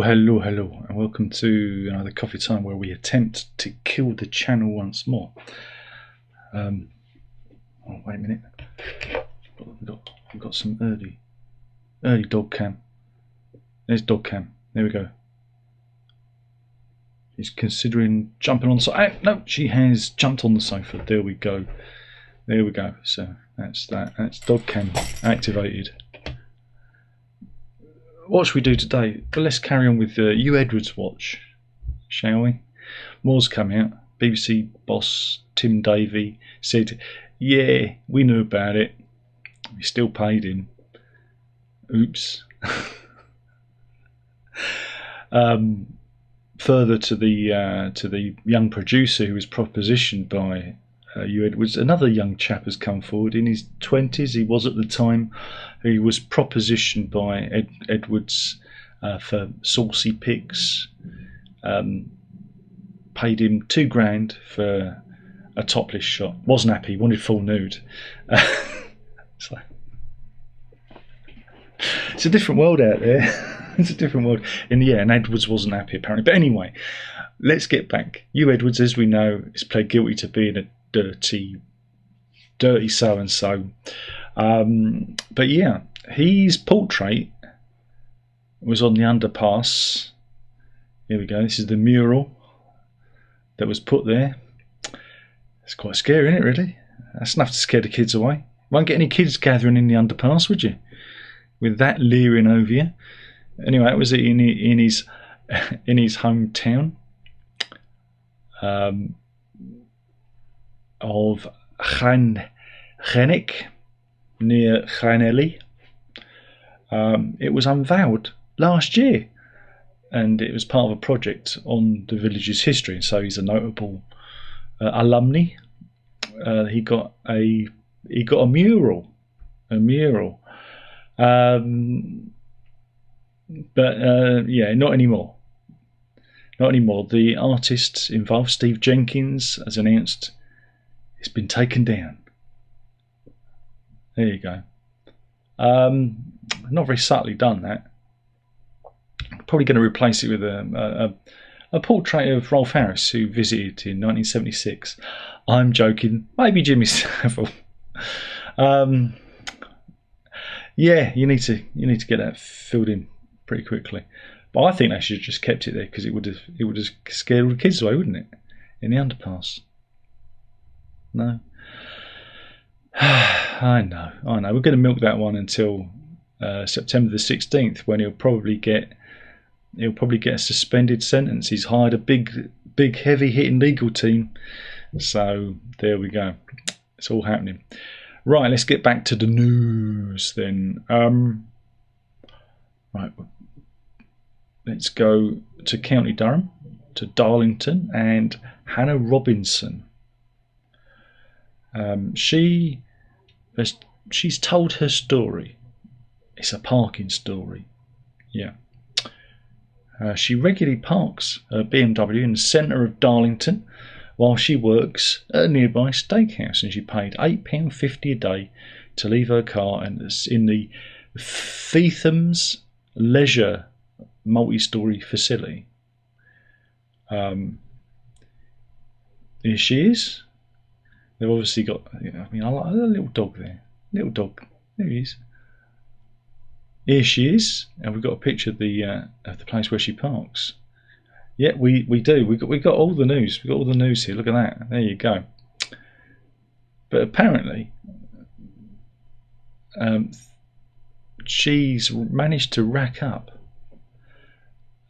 Hello, and welcome to another coffee time where we attempt to kill the channel once more. Oh, wait a minute. We've got some early dog cam. There's dog cam. There we go. She's considering jumping on the sofa. No, she has jumped on the sofa. There we go. There we go. So that's that. That's dog cam activated. What should we do today? Well, let's carry on with the Huw Edwards watch, shall we? More's come out. BBC boss Tim Davie said, yeah, we knew about it. We still paid him. Oops. Further to the young producer who was propositioned by Huw Edwards, another young chap has come forward in his 20s. He was at the time. He was propositioned by Edwards for saucy pics. Paid him $2,000 for a topless shot. Wasn't happy. Wanted full nude. So, it's a different world out there. It's a different world. And yeah, and Edwards wasn't happy apparently. But anyway, let's get back. Huw Edwards, as we know, is pled guilty to being a dirty so-and-so. But yeah, his portrait was on the underpass. Here we go. This is the mural that was put there. It's quite scary, isn't it, really? That's enough to scare the kids away. Won't get any kids gathering in the underpass, would you? With that leering over you. Anyway, it was in his hometown of Llanelli, near Llanelli. It was unveiled last year, and it was part of a project on the village's history. So he's a notable alumni. He got a mural, but yeah, not anymore. Not anymore. The artist involved, Steve Jenkins, has announced it's been taken down. There you go. Not very subtly done that. Probably going to replace it with a portrait of Rolf Harris, who visited in 1976. I'm joking. Maybe Jimmy Savile. Yeah, you need to get that filled in pretty quickly. But I think they should have just kept it there because it would have scared all the kids away, wouldn't it? In the underpass. No. I know. We're going to milk that one until September the 16th, when he'll probably get a suspended sentence. He's hired a big, heavy-hitting legal team. So there we go. It's all happening. Right, let's get back to the news then. Right, let's go to County Durham, to Darlington, and Hannah Robinson. She's told her story. It's a parking story. Yeah. She regularly parks her BMW in the centre of Darlington while she works at a nearby steakhouse, and she paid £8.50 a day to leave her car in the Featham's Leisure multi-storey facility. Here she is. They've obviously got, I like a little dog there. Little dog. There he is. Here she is, and we've got a picture of the place where she parks. Yeah, we do. We got all the news. We got all the news here. Look at that. There you go. But apparently, she's managed to rack up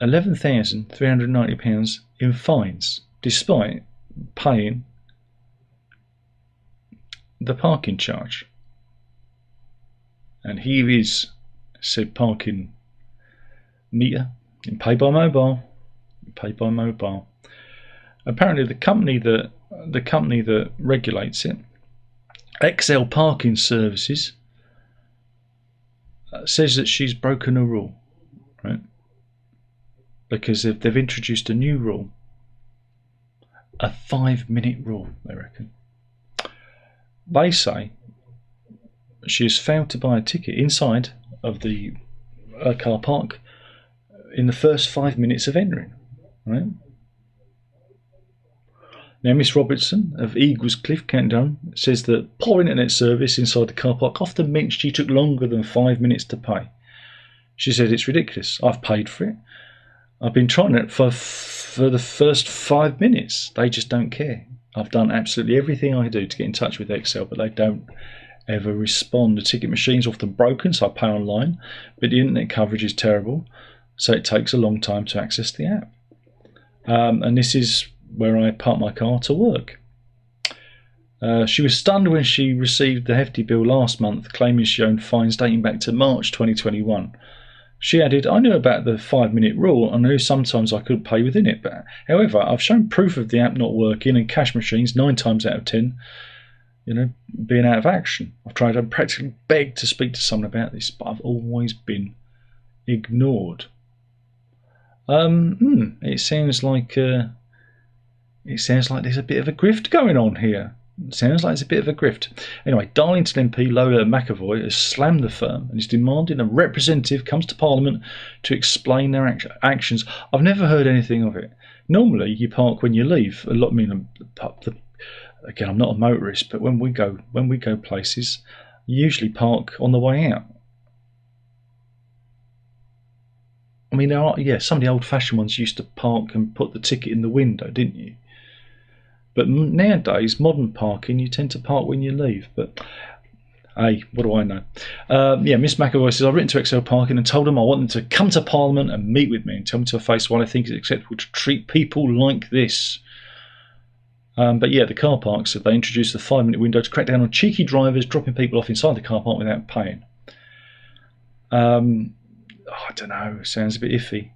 £11,390 in fines, despite paying the parking charge. And here is said parking meter in pay by mobile. Apparently the company that regulates it, XL Parking Services, says that she's broken a rule, right? Because they've introduced a new rule, a 5-minute rule, they reckon. They say she has failed to buy a ticket inside of the car park in the first 5 minutes of entering. Right? Now, Miss Robertson of Eagles Cliff, Canton, says that poor internet service inside the car park often meant she took longer than 5 minutes to pay. She said it's ridiculous. I've paid for it. I've been trying it for the first 5 minutes. They just don't care. I've done absolutely everything I do to get in touch with Excel, but they don't ever respond. The ticket machine's often broken, so I pay online, but the internet coverage is terrible, so it takes a long time to access the app. And this is where I park my car to work. She was stunned when she received the hefty bill last month, claiming she owned fines dating back to March 2021. She added, I knew about the 5-minute rule and knew sometimes I could pay within it, but however, I've shown proof of the app not working and cash machines 9 times out of 10, being out of action. I've tried and practically begged to speak to someone about this, but I've always been ignored. It sounds like there's a bit of a grift going on here. It sounds like it's a bit of a grift. Anyway, Darlington MP Lola McAvoy has slammed the firm and is demanding a representative comes to Parliament to explain their actions. I've never heard anything of it. Normally, you park when you leave. Again, I'm not a motorist, but when we go places, you usually park on the way out. I mean, some of the old-fashioned ones used to park and put the ticket in the window, didn't you? But nowadays, modern parking, you tend to park when you leave. But hey, what do I know? Miss McAvoy says, I've written to Excel Parking and told them I want them to come to Parliament and meet with me and tell me to a face why I think it's acceptable to treat people like this. The car park said they introduced the 5-minute window to crack down on cheeky drivers dropping people off inside the car park without paying. I don't know. It sounds a bit iffy.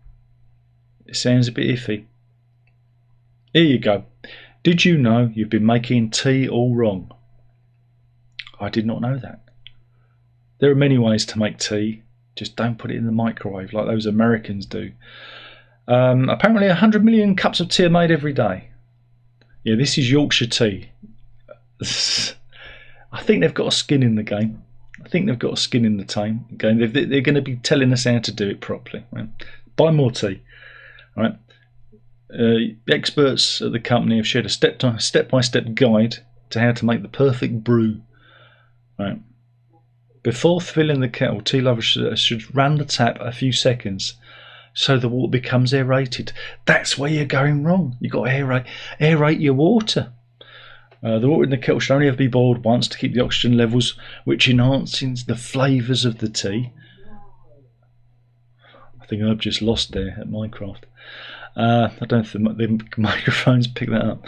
Here you go. Did you know you've been making tea all wrong? I did not know that. There are many ways to make tea. Just don't put it in the microwave like those Americans do. Apparently 100 million cups of tea are made every day. Yeah, this is Yorkshire Tea. I think they've got a skin in the game. They're going to be telling us how to do it properly. Right? Buy more tea. All right. Experts at the company have shared a step-by-step guide to how to make the perfect brew. Right. Before filling the kettle, tea lovers should run the tap a few seconds so the water becomes aerated. That's where you're going wrong. You've got to aerate your water. The water in the kettle should only ever be boiled once to keep the oxygen levels, which enhances the flavours of the tea. I think I've just lost there at Minecraft. I don't think the microphones pick that up.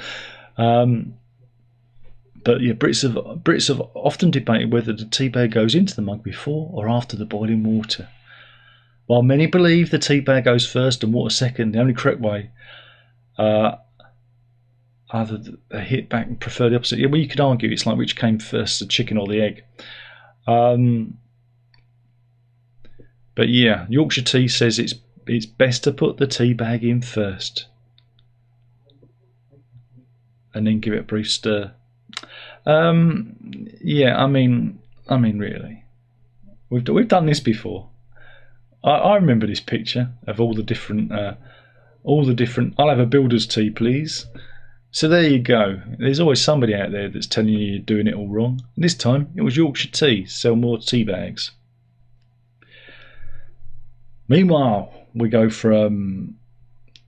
Brits have often debated whether the tea bag goes into the mug before or after the boiling water. While many believe the tea bag goes first and water second, the only correct way either they hit back and prefer the opposite. Yeah, well, you could argue it's like which came first, the chicken or the egg. Yorkshire Tea says it's best to put the tea bag in first and then give it a brief stir. I mean, really, we've done this before. I remember this picture of all the different. I'll have a builder's tea, please. So there you go. There's always somebody out there that's telling you you're doing it all wrong. And this time it was Yorkshire Tea. Sell more tea bags. Meanwhile, we go from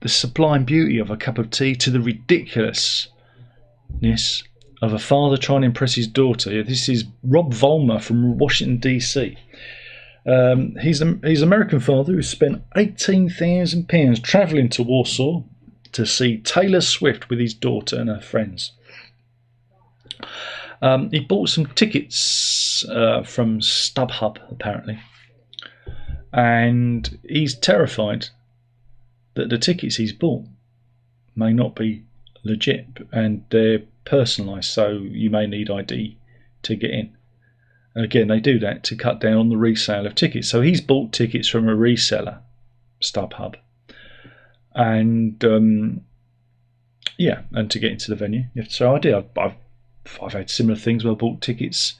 the sublime beauty of a cup of tea to the ridiculousness of a father trying to impress his daughter. This is Rob Vollmer from Washington, D.C. He's an American father who spent £18,000 travelling to Warsaw to see Taylor Swift with his daughter and her friends. He bought some tickets from StubHub, apparently, and he's terrified that the tickets he's bought may not be legit and they're personalised, so you may need ID to get in. Again, they do that to cut down on the resale of tickets. So he's bought tickets from a reseller, StubHub, and and to get into the venue. So I did. I've had similar things where I bought tickets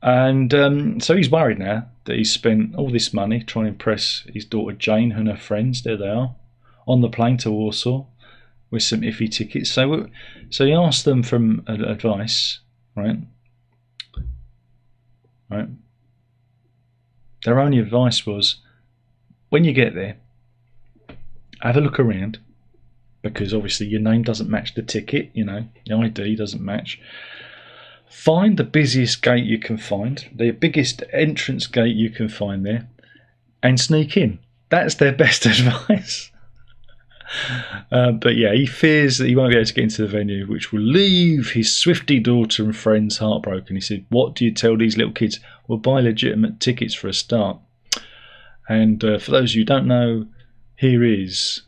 And so he's worried now that he's spent all this money trying to impress his daughter Jane and her friends. There they are, on the plane to Warsaw with some iffy tickets. So he asked them for advice, right? Right. Their only advice was, when you get there, have a look around, because obviously your name doesn't match the ticket, you know, the ID doesn't match. Find the busiest gate you can find, the biggest entrance gate you can find there, and sneak in. That's their best advice. But yeah, he fears that he won't be able to get into the venue, which will leave his Swiftie daughter and friends heartbroken. He said, what do you tell these little kids? Well, buy legitimate tickets for a start. And for those of you who don't know, here is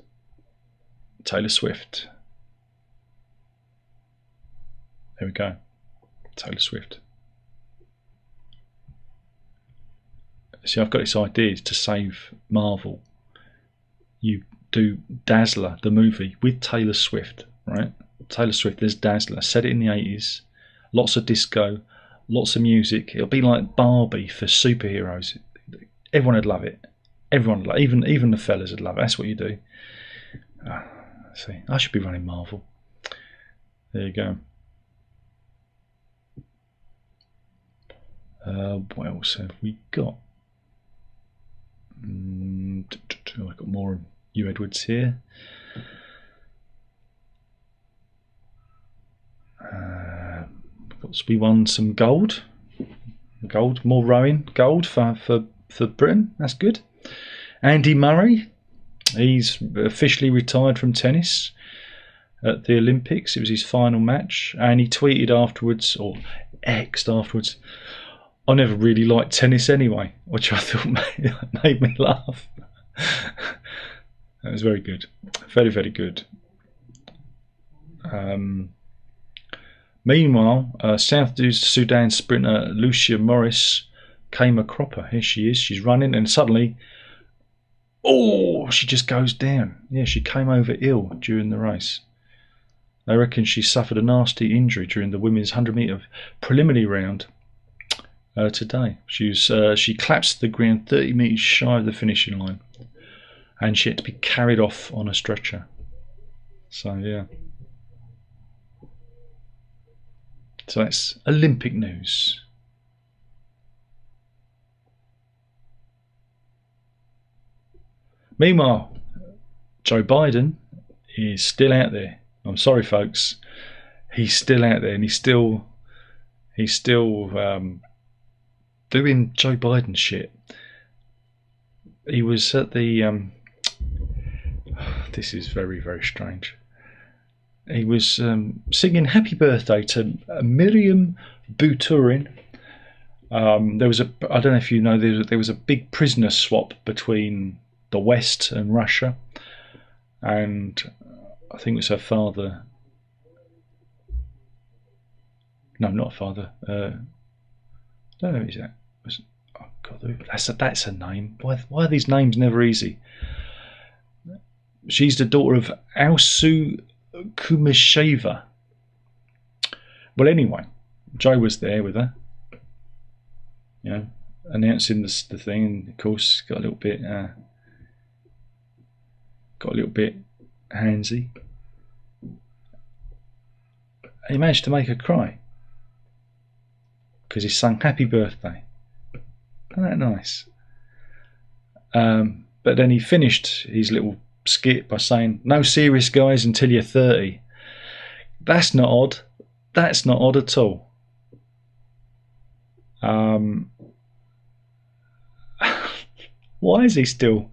Taylor Swift. There we go. Taylor Swift. See, I've got this idea to save Marvel. You do Dazzler, the movie, with Taylor Swift, right? Taylor Swift, there's Dazzler. Set it in the 80s. Lots of disco, lots of music. It'll be like Barbie for superheroes. Everyone would love it. Everyone, even the fellas would love it. That's what you do. See, I should be running Marvel. There you go. What else have we got? I've got more Huw Edwards here. We won some gold. More rowing gold for Britain. That's good. Andy Murray, he's officially retired from tennis at the Olympics. It was his final match, and he tweeted afterwards, or X'd afterwards, I never really liked tennis anyway, which I thought made me laugh. That was very good. Very, very good. Meanwhile, South Sudan sprinter Luci Morris came a cropper. Here she is. She's running, and suddenly, she just goes down. Yeah, she came over ill during the race. They reckon she suffered a nasty injury during the women's 100-metre preliminary round today. She collapsed to the ground 30 metres shy of the finishing line, and she had to be carried off on a stretcher. So yeah. So that's Olympic news. Meanwhile, Joe Biden is still out there. I'm sorry, folks. He's still out there, and he's still doing Joe Biden shit. He was at the this is very, very strange. He was singing happy birthday to Miriam Buterin. There was I don't know if you know, there was a big prisoner swap between the West and Russia, and I think it was her father. No, not father. I don't know who is that. Oh God, that's a name. Why are these names never easy? She's the daughter of Alsu Kumasheva. Well, anyway, Joe was there with her, you know, announcing the thing, and of course got a little bit handsy. He managed to make her cry because he sang happy birthday. Isn't that nice? But then he finished his little skit by saying, no serious guys until you're 30. That's not odd. That's not odd at all. Why is he still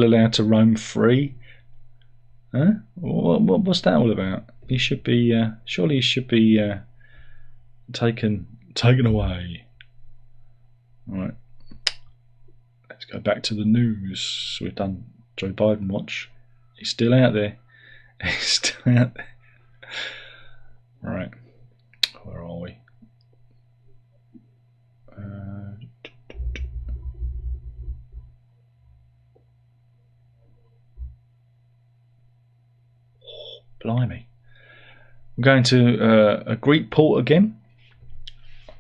allowed to roam free? Huh? What's that all about? He should be surely he should be taken away. All right. Let's go back to the news. We've done Joe Biden watch. He's still out there. He's still out there. All right. Where are we? Blimey. I'm going to a Greek port again.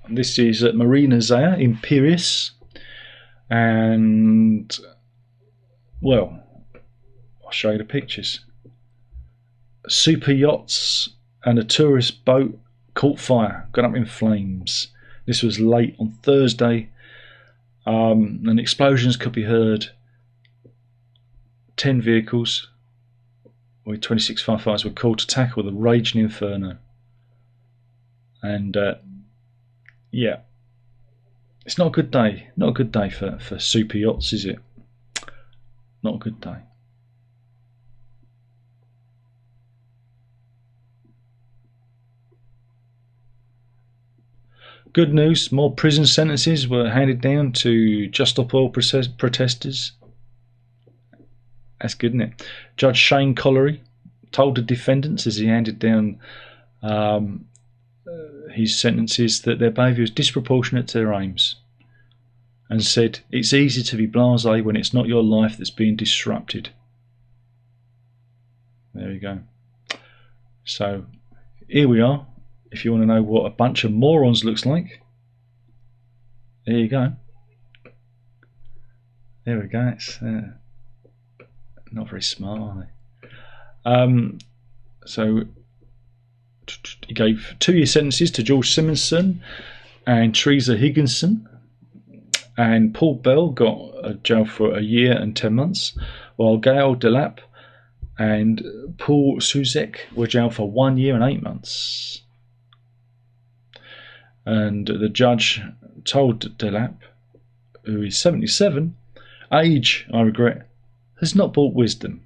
This is at Marina Zaya in Piraeus, and well, I'll show you the pictures. Super yachts and a tourist boat caught fire, got up in flames. This was late on Thursday, and explosions could be heard. 10 vehicles with 26 firefighters were called to tackle the raging inferno. And yeah, it's not a good day. Not a good day for super yachts, is it? Not a good day. Good news, more prison sentences were handed down to Just Stop Oil protesters. That's good, isn't it? Judge Shane Collery told the defendants as he handed down his sentences that their behaviour was disproportionate to their aims, and said it's easy to be blasé when it's not your life that's being disrupted. There we go. So here we are. If you want to know what a bunch of morons looks like, there you go. There we go. It's not very smart, are they? So he gave 2-year sentences to George Simonson and Teresa Higginson, and Paul Bell got jail for 1 year and 10 months, while Gail Delap and Paul Suzek were jailed for 1 year and 8 months. And the judge told Delap, who is 77, age, I regret, has not brought wisdom.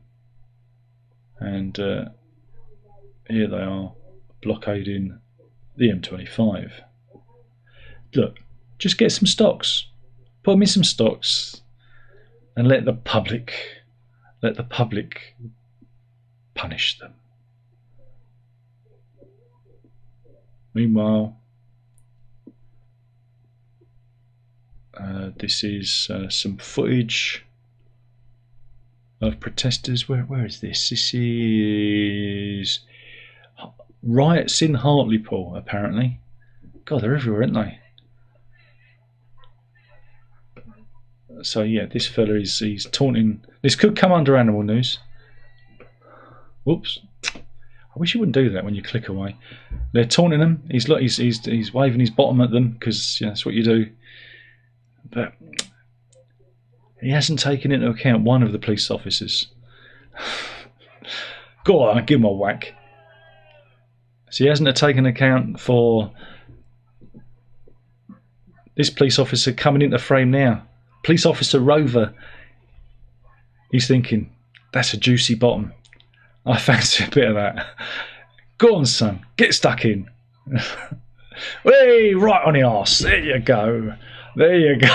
And here they are, blockading the M25. Look, just get some stocks. Put them in some stocks and let the public punish them. Meanwhile, this is some footage of protesters. Where is this? This is riots in Hartlepool, apparently. God, they're everywhere, aren't they? So yeah, this fella he's taunting. This could come under animal news. Whoops. I wish you wouldn't do that when you click away. They're taunting him. He's waving his bottom at them because that's what you do. But he hasn't taken into account one of the police officers. Go on, give him a whack. So he hasn't taken account for this police officer coming into frame now. Police officer Rover. He's thinking, that's a juicy bottom. I fancy a bit of that. Go on, son, get stuck in. Hey, right on the arse. There you go. There you go.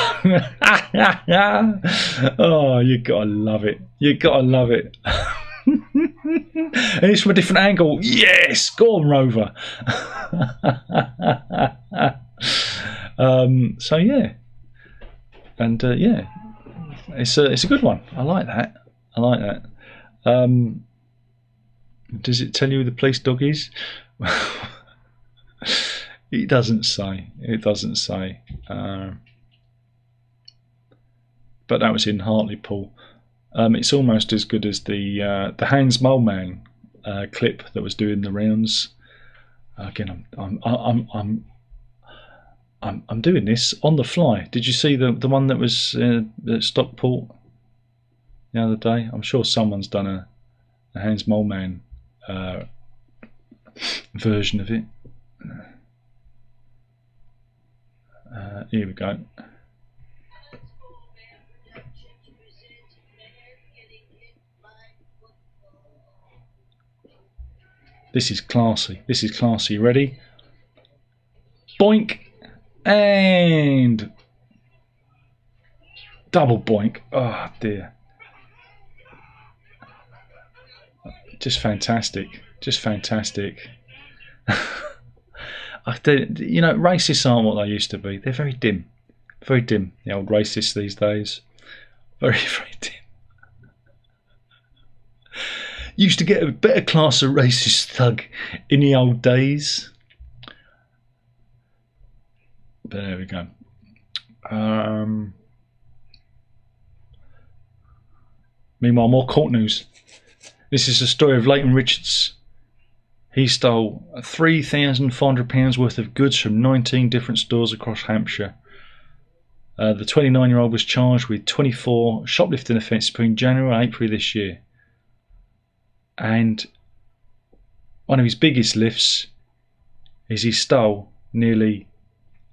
Oh, you gotta love it. You gotta love it. And it's from a different angle. Yes, go on, Rover. So yeah, and yeah, it's a good one. I like that. I like that. Does it tell you who the police dog is? It doesn't say. It doesn't say. But that was in Hartlepool. It's almost as good as the Hans Moleman clip that was doing the rounds. Again, I'm doing this on the fly. Did you see the one that was at Stockport the other day? I'm sure someone's done a Hans Moleman version of it. Here we go. This is classy. This is classy. Ready? Boink and double boink. Oh dear. Just fantastic. Just fantastic. You know, racists aren't what they used to be. They're very dim. Very dim, the old racists these days. Very, very dim. Used to get a better class of racist thug in the old days. But there we go. Meanwhile, more court news. This is the story of Leighton Richards. He stole £3,400 worth of goods from 19 different stores across Hampshire. The 29-year-old was charged with 24 shoplifting offences between January and April this year. And one of his biggest lifts is he stole nearly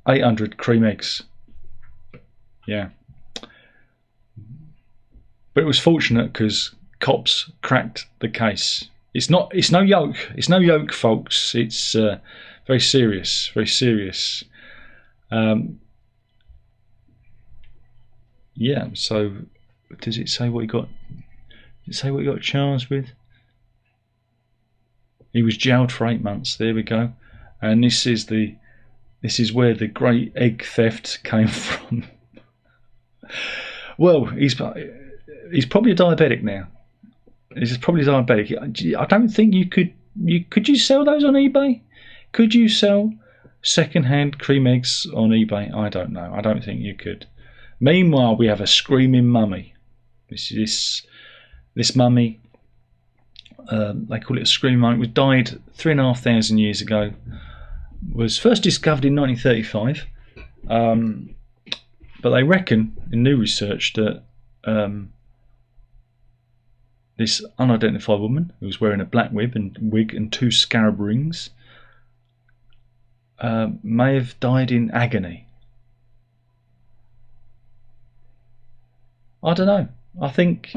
800 cream eggs. Yeah. But it was fortunate because cops cracked the case. It's no joke. It's no joke, folks. It's very serious. Very serious. Yeah. So, does it say what he got? Does it say what he got charged with? He was jailed for 8 months. There we go. And this is where the great egg theft came from. Well, he's probably a diabetic now. He's probably diabetic. I don't think you could you sell those on eBay? Could you sell second-hand cream eggs on eBay? I don't know. I don't think you could. Meanwhile, we have a screaming mummy. This mummy, they call it a screaming mummy. It was died 3,500 years ago. Was first discovered in 1935. But they reckon in new research that this unidentified woman who was wearing a black wig and 2 scarab rings may have died in agony. I don't know. I think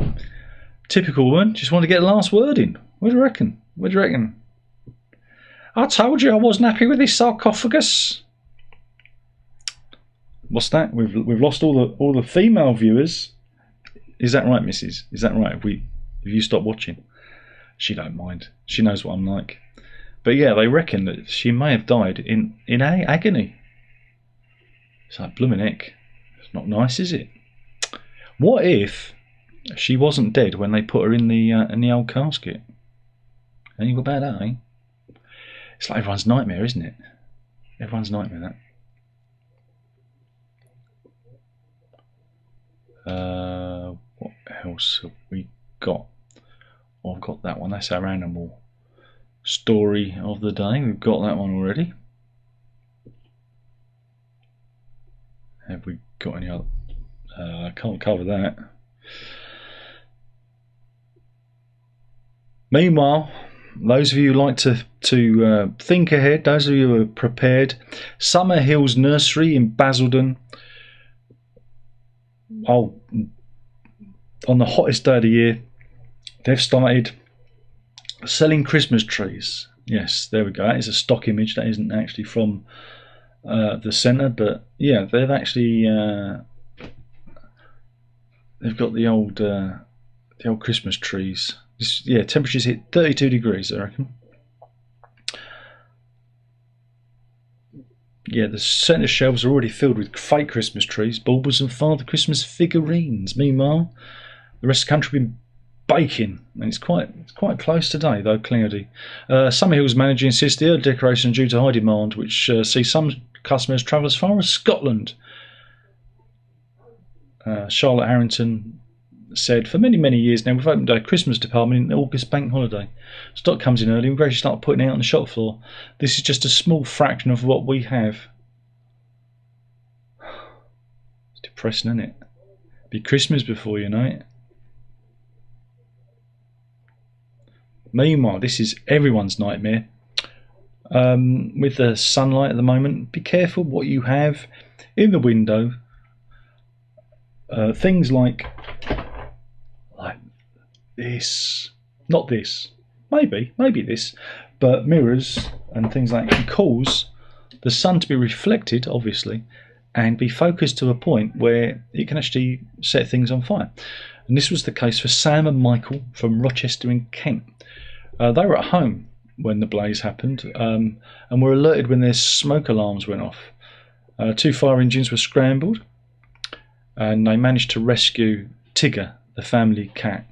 typical woman just wanted to get the last word in. What do you reckon? What do you reckon? I told you I wasn't happy with this sarcophagus. What's that? We've lost all the female viewers. Is that right, Mrs.? Is that right? If you stop watching, she don't mind. She knows what I'm like. But yeah, they reckon that she may have died in agony. It's like blooming heck. It's not nice, is it? What if she wasn't dead when they put her in the old casket? Anything about that, eh? It's like everyone's nightmare, isn't it? Everyone's nightmare, that. What else have we got? Oh, I've got that one. That's our animal story of the day. We've got that one already. Have we got any other? I can't cover that. Meanwhile, those of you who like to think ahead, those of you who are prepared, Summer Hills Nursery in Basildon. Oh, on the hottest day of the year, they've started selling Christmas trees. Yes, there we go. That is a stock image. That isn't actually from the centre, but yeah, they've actually they've got the old Christmas trees. Yeah, temperatures hit 32 degrees, I reckon. Yeah, the centre shelves are already filled with fake Christmas trees, baubles and Father Christmas figurines. Meanwhile, the rest of the country have been baking, and it's quite close today, though cloudy. Summer Hills manager insists the early decoration due to high demand, which sees some customers travel as far as Scotland. Charlotte Harrington said, for many years now, we've opened our Christmas department in the August bank holiday. Stock comes in early and we gradually start putting it out on the shop floor. This is just a small fraction of what we have. It's depressing, isn't it? Be Christmas before you know it. Meanwhile, this is everyone's nightmare. With the sunlight at the moment, be careful what you have in the window. Things like this, not this, maybe this, but mirrors and things like that can cause the sun to be reflected, obviously, and be focused to a point where it can actually set things on fire. And this was the case for Sam and Michael from Rochester in Kent. They were at home when the blaze happened and were alerted when their smoke alarms went off. 2 fire engines were scrambled and they managed to rescue Tigger, the family cat.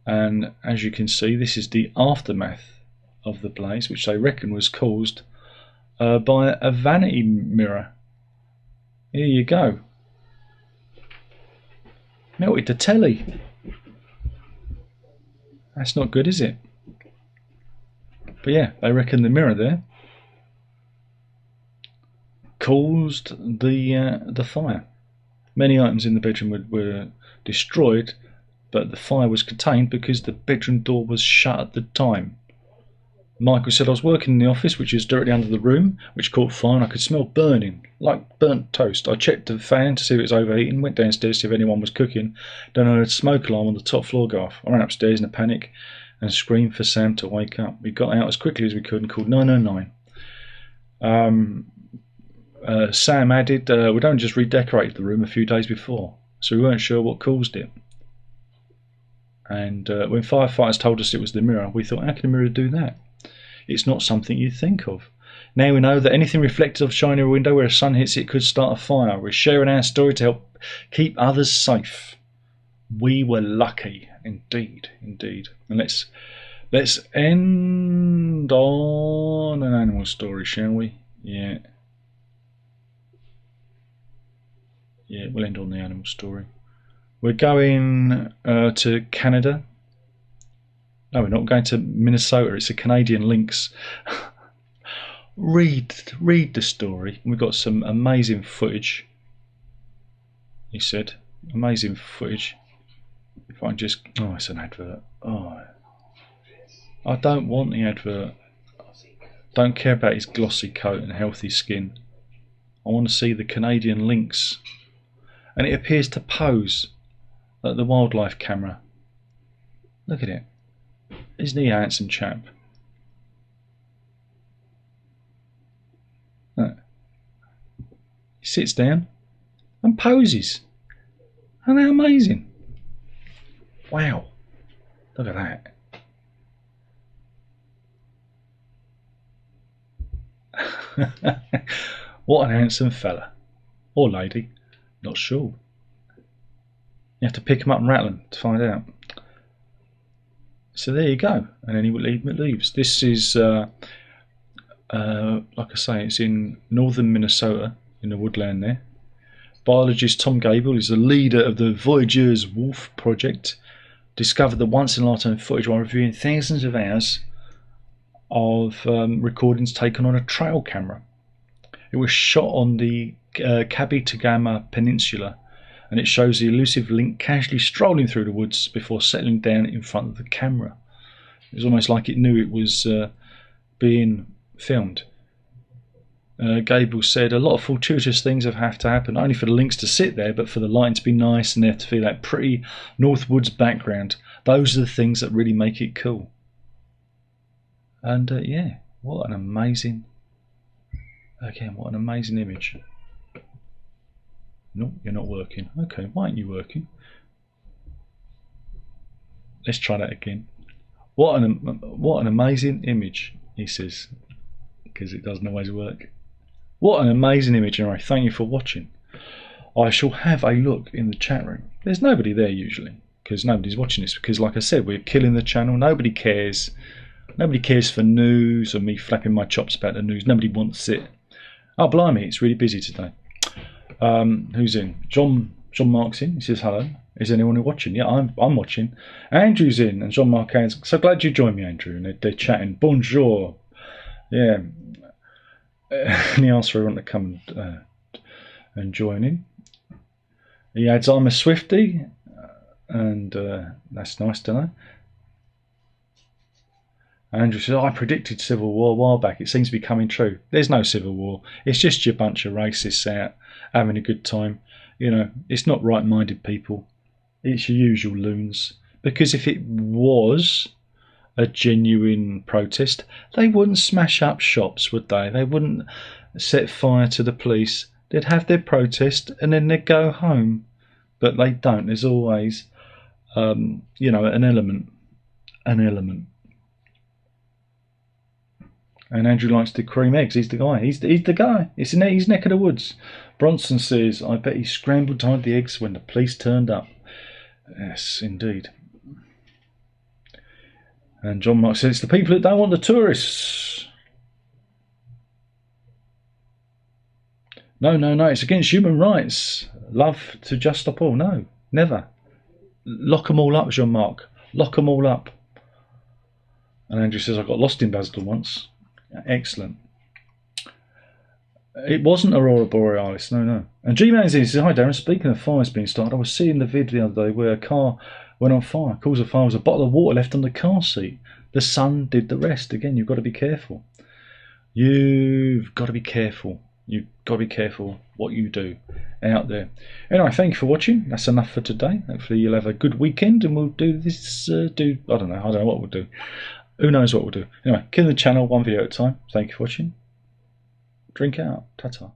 And as you can see, this is the aftermath of the blaze, which they reckon was caused by a vanity mirror. Here you go. Melted the telly. That's not good, is it? But yeah, they reckon the mirror there caused the fire. Many items in the bedroom were destroyed, but the fire was contained because the bedroom door was shut at the time. Michael said, I was working in the office, which is directly under the room, which caught fire, and I could smell burning, like burnt toast. I checked the fan to see if it was overheating, went downstairs to see if anyone was cooking. Then I heard a smoke alarm on the top floor go off. I ran upstairs in a panic and screamed for Sam to wake up. We got out as quickly as we could and called 909. Sam added, we'd only just redecorated the room a few days before, so we weren't sure what caused it. And when firefighters told us it was the mirror, we thought, how can a mirror do that? It's not something you'd think of. Now we know that anything reflected off shining a window where a sun hits it could start a fire. We're sharing our story to help keep others safe. We were lucky, indeed, indeed. And let's end on an animal story, shall we? Yeah. Yeah, we'll end on the animal story. We're going to Canada. No, we're not going to Minnesota. It's a Canadian lynx. read the story. We've got some amazing footage. He said, amazing footage. If I just, oh, it's an advert. Oh, I don't want the advert. Don't care about his glossy coat and healthy skin. I want to see the Canadian lynx. And it appears to pose like the wildlife camera. Look at it. Isn't he a handsome chap? Look. He sits down and poses. Isn't that amazing? Wow. Look at that. What an handsome fella. Or lady. Not sure. You have to pick him up and rattle him to find out. So there you go. And then he leaves. This is, like I say, it's in northern Minnesota, in the woodland there. Biologist Tom Gable is the leader of the Voyageurs Wolf Project. Discovered the once-in-a-lifetime footage while reviewing thousands of hours of recordings taken on a trail camera. It was shot on the Kabetogama Peninsula, and it shows the elusive lynx casually strolling through the woods before settling down in front of the camera. It was almost like it knew it was being filmed. Gable said, a lot of fortuitous things have to happen, not only for the lynx to sit there, but for the lighting to be nice and there to feel that pretty North Woods background. Those are the things that really make it cool. And yeah, what an amazing, again, what an amazing image. No, you're not working. Okay, why aren't you working? Let's try that again. What an amazing image, he says, because it doesn't always work. What an amazing image, anyway. Thank you for watching. I shall have a look in the chat room. There's nobody there usually, because nobody's watching this, because like I said, we're killing the channel. Nobody cares. Nobody cares for news or me flapping my chops about the news. Nobody wants it. Oh, blimey, it's really busy today. Who's in? John Mark's in. He says hello. Is anyone watching? Yeah, I'm watching. Andrew's in, and John Mark is. So glad you joined me, Andrew. And they're chatting. Bonjour. Yeah. And he asked for everyone to come and join in. He adds, I'm a Swiftie, and that's nice to know. Andrew says, I predicted civil war a while back. It seems to be coming true. There's no civil war. It's just your bunch of racists out having a good time. You know, it's not right-minded people. It's your usual loons. Because if it was a genuine protest, they wouldn't smash up shops, would they? They wouldn't set fire to the police. They'd have their protest and then they'd go home. But they don't. There's always, you know, an element. And Andrew likes to cream eggs. He's the guy. He's the guy. It's in his neck of the woods. Bronson says, I bet he scrambled to hide the eggs when the police turned up. Yes, indeed. And John Mark says, it's the people that don't want the tourists. No, no, no, it's against human rights. Love to just stop all. No, never. Lock them all up, Jean-Marc. Lock them all up. And Andrew says, I got lost in Basildon once. Excellent. It wasn't Aurora Borealis, no, no. And G-Man says, hi Darren, speaking of fires being started, I was seeing the vid the other day where a car went on fire. Cause of fire was a bottle of water left on the car seat. The sun did the rest. Again, you've got to be careful. You've got to be careful. You've got to be careful what you do out there. Anyway, thank you for watching. That's enough for today. Hopefully you'll have a good weekend and we'll do this, I don't know what we'll do. Who knows what we'll do. Anyway, kill the channel one video at a time. Thank you for watching. Drink out. Ta-ta.